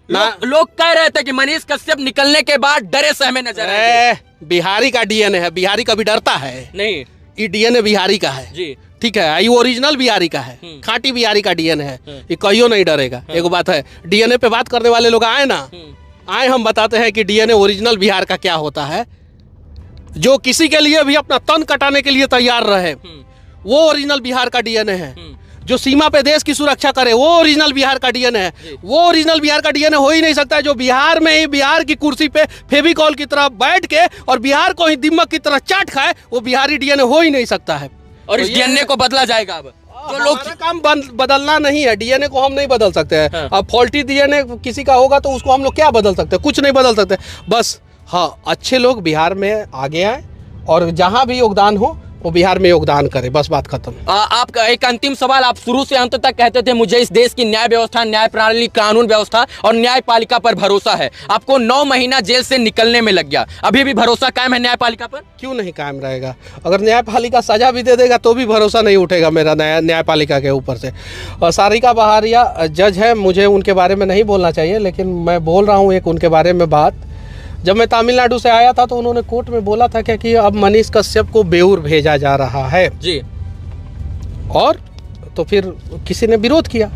लोग कह रहे थे कि मनीष कश्यप निकलने के बाद डरे सहमे नजर आए। बिहारी का डीएनए है, बिहारी कभी डरता है नहीं, ये डीएनए बिहारी का है जी, ठीक है, ये ओरिजिनल बिहारी का है, खांटी बिहारी का डीएनए है, ये कहियो नहीं डरेगा। एक बात है, डीएनए पे बात करने वाले लोग आए ना, आए हम बताते हैं कि डीएनए ओरिजिनल बिहार का क्या होता है। जो किसी के लिए भी अपना तन कटाने के लिए तैयार रहे, वो ओरिजिनल बिहार का डीएनए है। जो सीमा पे देश की सुरक्षा करे, वो ओरिजिनल बिहार का डीएनए है। वो ओरिजिनल बिहार का डीएनए हो ही नहीं सकता है जो बिहार में ही बिहार की कुर्सी पे फेविकॉल की तरह बैठ के और बिहार को ही दिमक की तरह चाट खाए, वो बिहारी डीएनए हो ही नहीं सकता है। और इस डीएनए को बदला जाएगा। अब जो लोग काम बदलना नहीं है, डीएनए को हम नहीं बदल सकते हैं। अब फॉल्टी डीएनए किसी का होगा तो उसको हम लोग क्या बदल सकते हैं? कुछ नहीं बदल सकते। बस हाँ, अच्छे लोग बिहार में आगे आए और जहां भी योगदान हो वो बिहार में योगदान करे, बस बात खत्म। आपका एक अंतिम सवाल, आप शुरू से अंत तक कहते थे मुझे इस देश की न्याय व्यवस्था, न्याय प्रणाली, कानून व्यवस्था और न्यायपालिका पर भरोसा है। आपको 9 महीना जेल से निकलने में लग गया, अभी भी भरोसा कायम है न्यायपालिका पर? क्यों नहीं कायम रहेगा? अगर न्यायपालिका सजा भी दे देगा तो भी भरोसा नहीं उठेगा मेरा न्यायपालिका के ऊपर से। और सारिका बहारिया जज है, मुझे उनके बारे में नहीं बोलना चाहिए, लेकिन मैं बोल रहा हूँ एक उनके बारे में बात। जब मैं तमिलनाडु से आया था तो उन्होंने कोर्ट में बोला था कि अब मनीष कश्यप को बेऊर भेजा जा रहा है जी। और तो फिर किसी ने विरोध किया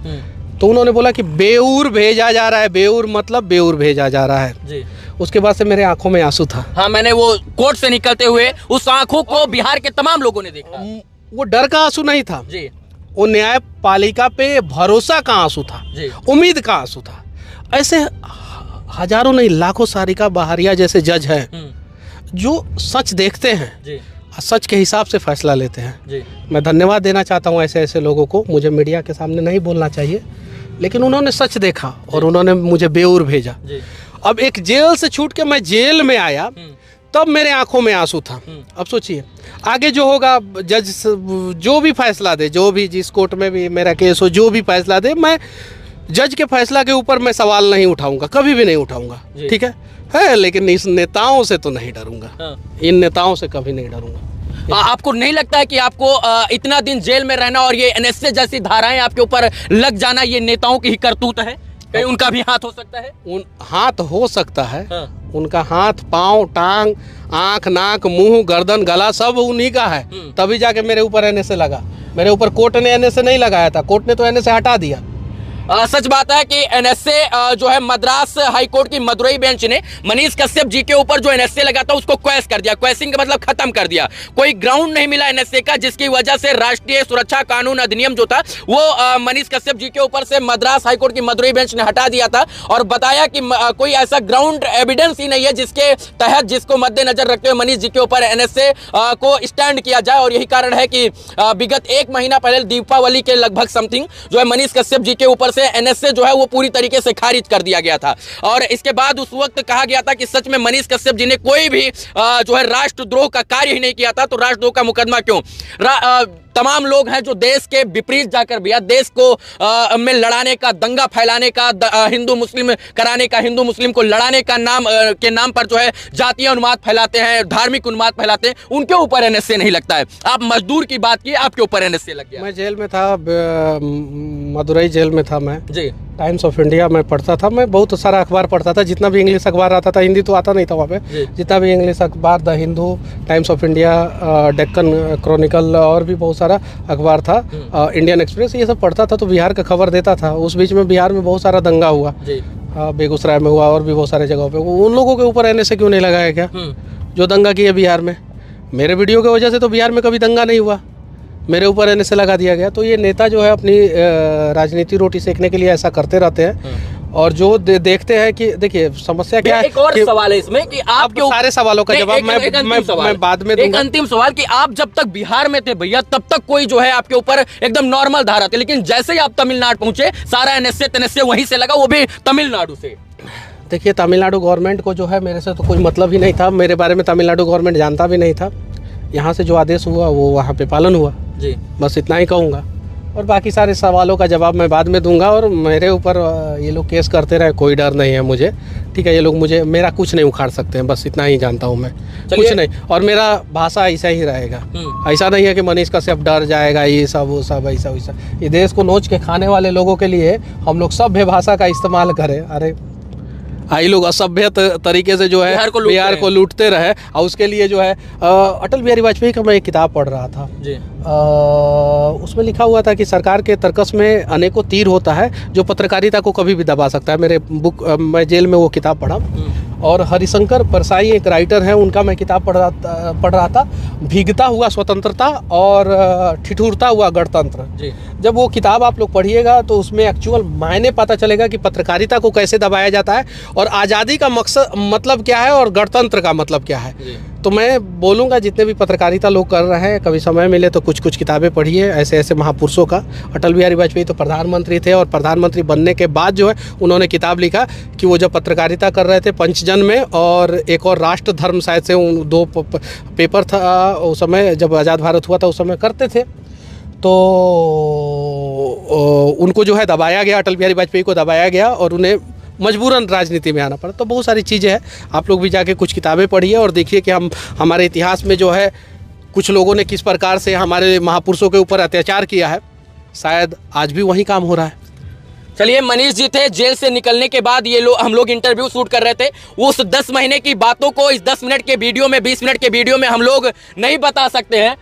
तो उन्होंने बोला कि बेऊर भेजा जा रहा है, बेऊर मतलब बेऊर भेजा जा रहा है जी। उसके बाद से मेरे आंखों में आंसू था। हाँ, मैंने वो कोर्ट से निकलते हुए उस आंखों को बिहार के तमाम लोगों ने देखा। वो डर का आंसू नहीं था जी, वो न्यायपालिका पे भरोसा का आंसू था जी, उम्मीद का आंसू था। ऐसे हजारों नहीं लाखों सारिका बहारिया जैसे जज हैं जो सच देखते हैं जी, सच के हिसाब से फैसला लेते हैं जी। मैं धन्यवाद देना चाहता हूं ऐसे ऐसे लोगों को। मुझे मीडिया के सामने नहीं बोलना चाहिए, लेकिन उन्होंने सच देखा और उन्होंने मुझे बेऊर भेजा जी। अब एक जेल से छूट के मैं जेल में आया तब मेरे आंखों में आंसू था। अब सोचिए आगे जो होगा, जज जो भी फैसला दे, जो भी जिस कोर्ट में भी मेरा केस हो, जो भी फैसला दे, मैं जज के फैसला के ऊपर मैं सवाल नहीं उठाऊंगा, कभी भी नहीं उठाऊंगा, ठीक है, लेकिन इस नेताओं से तो नहीं डरूंगा, इन नेताओं से कभी नहीं डरूंगा। आपको नहीं लगता है कि आपको इतना दिन जेल में रहना और ये एनएसए जैसी धाराएं आपके ऊपर लग जाना, ये नेताओं की ही करतूत है? कहीं उनका भी हाथ हो सकता है? हाथ हो सकता है, उनका हाथ, पांव, टांग, आंख, नाक, मुंह, गर्दन, गला सब उन्हीं का है, तभी जाके मेरे ऊपर एनएसए लगा। मेरे ऊपर कोर्ट ने एनएसए नहीं लगाया था, कोर्ट ने तो एनएसए हटा दिया। सच बात है कि एनएसए जो है मद्रास हाईकोर्ट की मदुरई बेंच ने मनीष कश्यप जी के ऊपर जो एनएसए लगा था उसको क्वैश कर दिया। क्वैशिंग का मतलब खत्म कर दिया। कोई ग्राउंड नहीं मिला एनएसए का, जिसकी वजह से राष्ट्रीय सुरक्षा कानून अधिनियम जो था वो मनीष कश्यप जी के ऊपर से मद्रास हाईकोर्ट की मदुरई बेंच ने हटा दिया था और बताया कि कोई ऐसा ग्राउंड एविडेंस ही नहीं है जिसके तहत, जिसको मद्देनजर रखते हुए मनीष जी के ऊपर एनएसए को स्टैंड किया जाए। और यही कारण है कि विगत 1 महीना पहले दीपावली के लगभग समथिंग जो है मनीष कश्यप जी के ऊपर से एनएसए जो है वो पूरी तरीके से खारिज कर दिया गया था। और इसके बाद उस वक्त कहा गया था कि सच में मनीष कश्यप जी ने कोई भी जो है राष्ट्रद्रोह का कार्य ही नहीं किया था, तो राष्ट्रद्रोह का मुकदमा क्यों? तमाम लोग हैं जो देश के विपरीत जाकर भी, देश को में लड़ाने का, दंगा फैलाने का, हिंदू मुस्लिम कराने का, हिंदू मुस्लिम को लड़ाने का के नाम पर जो है जातीय उन्माद फैलाते हैं, धार्मिक उन्माद फैलाते हैं, उनके ऊपर एनएसए नहीं लगता है। आप मजदूर की बात की, आपके ऊपर एनएसए लग गया। मैं जेल में था, मदुरई जेल में था मैं जी। टाइम्स ऑफ इंडिया में पढ़ता था, मैं बहुत सारा अखबार पढ़ता था, जितना भी इंग्लिश अखबार आता था, हिंदी तो आता नहीं था वहाँ पे, जितना भी इंग्लिश अखबार, the Hindu, times of India, Deccan Chronicle और भी बहुत सारा अखबार था, इंडियन एक्सप्रेस, ये सब पढ़ता था तो बिहार का खबर देता था। उस बीच में बिहार में बहुत सारा दंगा हुआ, बेगूसराय में हुआ और भी बहुत सारे जगहों पे। उन लोगों के ऊपर एनएसए क्यों नहीं लगाया क्या जो दंगा किए बिहार में? मेरे वीडियो की वजह से तो बिहार में कभी दंगा नहीं हुआ, मेरे ऊपर एनएसए लगा दिया गया। तो ये नेता जो है अपनी राजनीति रोटी सेकने के लिए ऐसा करते रहते हैं। और जो देखते हैं कि देखिए समस्या क्या है। एक और सवाल है इसमें कि आपके सारे सवालों का जवाब मैं बाद में दूंगा। एक अंतिम सवाल कि आप जब तक बिहार में थे भैया, तब तक कोई जो है आपके ऊपर एकदम नॉर्मल धारा थी, लेकिन जैसे ही आप तमिलनाडु पहुंचे सारा एनएसए वहीं से लगा, वो भी तमिलनाडु से। देखिए तमिलनाडु गवर्नमेंट को जो है मेरे से तो कोई मतलब ही नहीं था, मेरे बारे में तमिलनाडु गवर्नमेंट जानता भी नहीं था। यहाँ से जो आदेश हुआ वो वहाँ पे पालन हुआ जी, बस इतना ही कहूँगा। और बाकी सारे सवालों का जवाब मैं बाद में दूंगा। और मेरे ऊपर ये लोग केस करते रहे, कोई डर नहीं है मुझे, ठीक है। ये लोग मुझे मेरा कुछ नहीं उखाड़ सकते हैं, बस इतना ही जानता हूँ मैं, कुछ नहीं। और मेरा भाषा ऐसा ही रहेगा, ऐसा नहीं है कि मनीष कश्यप डर जाएगा, ये सब वो सब ऐसा वैसा। ये देश को नोच के खाने वाले लोगों के लिए हम लोग सभ्य भाषा का इस्तेमाल करें। अरे आई लोग असभ्य तरीके से जो है बिहार को लूटते रहे, और उसके लिए जो है अटल बिहारी वाजपेयी का मैं एक किताब पढ़ रहा था जी। उसमें लिखा हुआ था कि सरकार के तर्कस में अनेकों तीर होता है जो पत्रकारिता को कभी भी दबा सकता है। मेरे मैं जेल में वो किताब पढ़ा। और हरिशंकर परसाई एक राइटर हैं, उनका मैं किताब पढ़ रहा था, भीगता हुआ स्वतंत्रता और ठिठुरता हुआ गणतंत्र जी। जब वो किताब आप लोग पढ़िएगा तो उसमें एक्चुअल मायने पता चलेगा कि पत्रकारिता को कैसे दबाया जाता है, और आज़ादी का मकसद मतलब क्या है, और गणतंत्र का मतलब क्या है। तो मैं बोलूँगा जितने भी पत्रकारिता लोग कर रहे हैं, कभी समय मिले तो कुछ कुछ किताबें पढ़िए ऐसे ऐसे महापुरुषों का। अटल बिहारी वाजपेयी तो प्रधानमंत्री थे, और प्रधानमंत्री बनने के बाद जो है उन्होंने किताब लिखा कि वो जब पत्रकारिता कर रहे थे पंचजन में, और एक और राष्ट्र धर्म शायद से उन दो पेपर था उस समय जब आज़ाद भारत हुआ था, उस समय करते थे। तो उनको जो है दबाया गया, अटल बिहारी वाजपेयी को दबाया गया और उन्हें मजबूरन राजनीति में आना पड़ा। तो बहुत सारी चीज़ें हैं, आप लोग भी जाके कुछ किताबें पढ़िए और देखिए कि हमारे इतिहास में जो है कुछ लोगों ने किस प्रकार से हमारे महापुरुषों के ऊपर अत्याचार किया है। शायद आज भी वही काम हो रहा है। चलिए, मनीष जी थे, जेल से निकलने के बाद ये हम लोग इंटरव्यू शूट कर रहे थे। उस 10 महीने की बातों को इस 10 मिनट के वीडियो में, 20 मिनट के वीडियो में हम लोग नहीं बता सकते हैं।